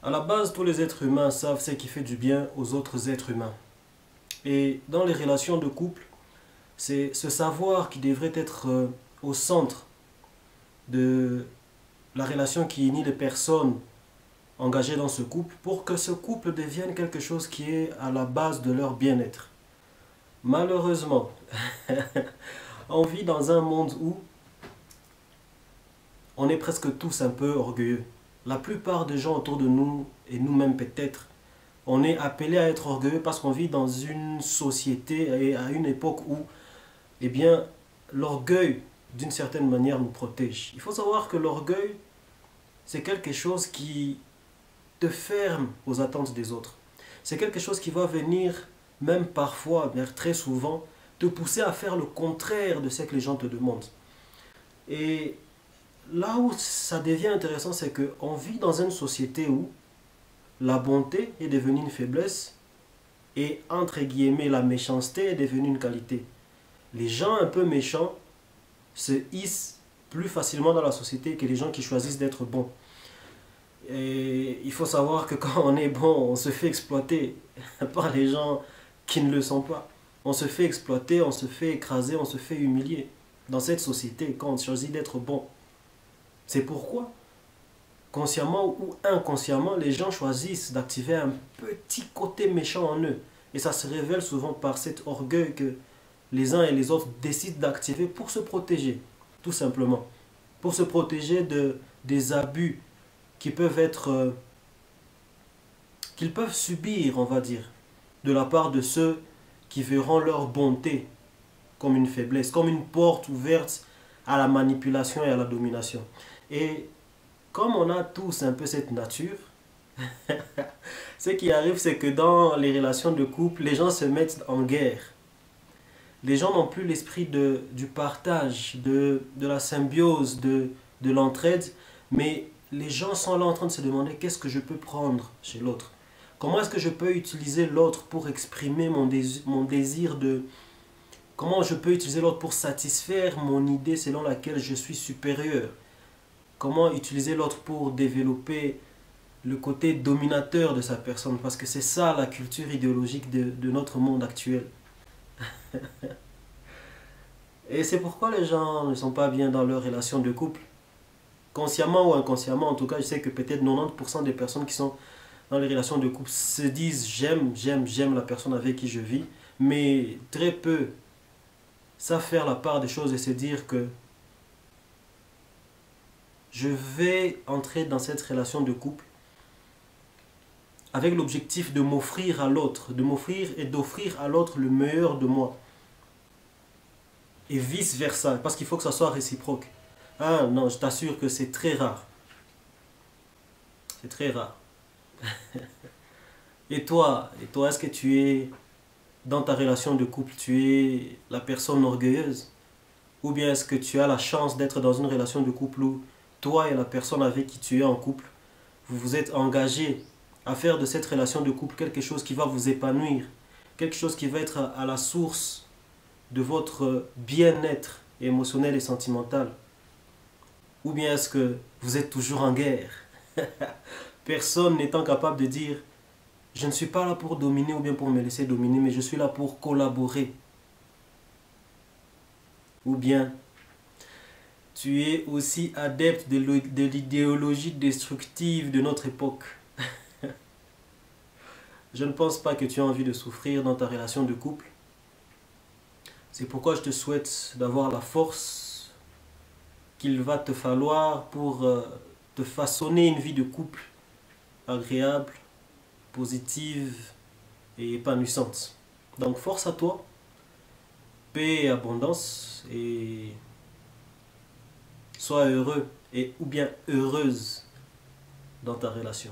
À la base, tous les êtres humains savent ce qui fait du bien aux autres êtres humains. Et dans les relations de couple, c'est ce savoir qui devrait être au centre de la relation qui unit les personnes engagées dans ce couple pour que ce couple devienne quelque chose qui est à la base de leur bien-être. Malheureusement, on vit dans un monde où on est presque tous un peu orgueilleux. La plupart des gens autour de nous, et nous-mêmes peut-être, on est appelé à être orgueilleux parce qu'on vit dans une société et à une époque où, eh bien, l'orgueil, d'une certaine manière, nous protège. Il faut savoir que l'orgueil, c'est quelque chose qui te ferme aux attentes des autres. C'est quelque chose qui va venir, même parfois, mais très souvent, te pousser à faire le contraire de ce que les gens te demandent. Et là où ça devient intéressant, c'est qu'on vit dans une société où la bonté est devenue une faiblesse et, entre guillemets, la méchanceté est devenue une qualité. Les gens un peu méchants se hissent plus facilement dans la société que les gens qui choisissent d'être bons. Et il faut savoir que quand on est bon, on se fait exploiter par les gens qui ne le sont pas. On se fait exploiter, on se fait écraser, on se fait humilier dans cette société quand on choisit d'être bon. C'est pourquoi, consciemment ou inconsciemment, les gens choisissent d'activer un petit côté méchant en eux. Et ça se révèle souvent par cet orgueil que les uns et les autres décident d'activer pour se protéger, tout simplement. Pour se protéger des abus qui peuvent être, qu'ils peuvent subir, on va dire, de la part de ceux qui verront leur bonté comme une faiblesse, comme une porte ouverte à la manipulation et à la domination. Et comme on a tous un peu cette nature, ce qui arrive, c'est que dans les relations de couple, les gens se mettent en guerre. Les gens n'ont plus l'esprit du partage, de la symbiose, de l'entraide, mais les gens sont là en train de se demander qu'est-ce que je peux prendre chez l'autre. Comment est-ce que je peux utiliser l'autre pour exprimer mon désir de... Comment je peux utiliser l'autre pour satisfaire mon idée selon laquelle je suis supérieur. Comment utiliser l'autre pour développer le côté dominateur de sa personne. Parce que c'est ça la culture idéologique de notre monde actuel. Et c'est pourquoi les gens ne sont pas bien dans leur relation de couple. Consciemment ou inconsciemment, en tout cas, je sais que peut-être 90% des personnes qui sont dans les relations de couple se disent j'aime la personne avec qui je vis. Mais très peu savent faire la part des choses et se dire que je vais entrer dans cette relation de couple avec l'objectif de m'offrir à l'autre, de m'offrir et d'offrir à l'autre le meilleur de moi. Et vice-versa, parce qu'il faut que ça soit réciproque. Ah non, je t'assure que c'est très rare. C'est très rare. Et toi, est-ce que tu es, dans ta relation de couple, tu es la personne orgueilleuse? Ou bien est-ce que tu as la chance d'être dans une relation de couple où toi et la personne avec qui tu es en couple, vous vous êtes engagés à faire de cette relation de couple quelque chose qui va vous épanouir, quelque chose qui va être à la source de votre bien-être émotionnel et sentimental? Ou bien est-ce que vous êtes toujours en guerre? Personne n'étant capable de dire je ne suis pas là pour dominer ou bien pour me laisser dominer, mais je suis là pour collaborer. Ou bien tu es aussi adepte de l'idéologie destructive de notre époque. Je ne pense pas que tu as envie de souffrir dans ta relation de couple. C'est pourquoi je te souhaite d'avoir la force qu'il va te falloir pour te façonner une vie de couple agréable, positive et épanouissante. Donc force à toi, paix et abondance, et sois heureux et ou bien heureuse dans ta relation.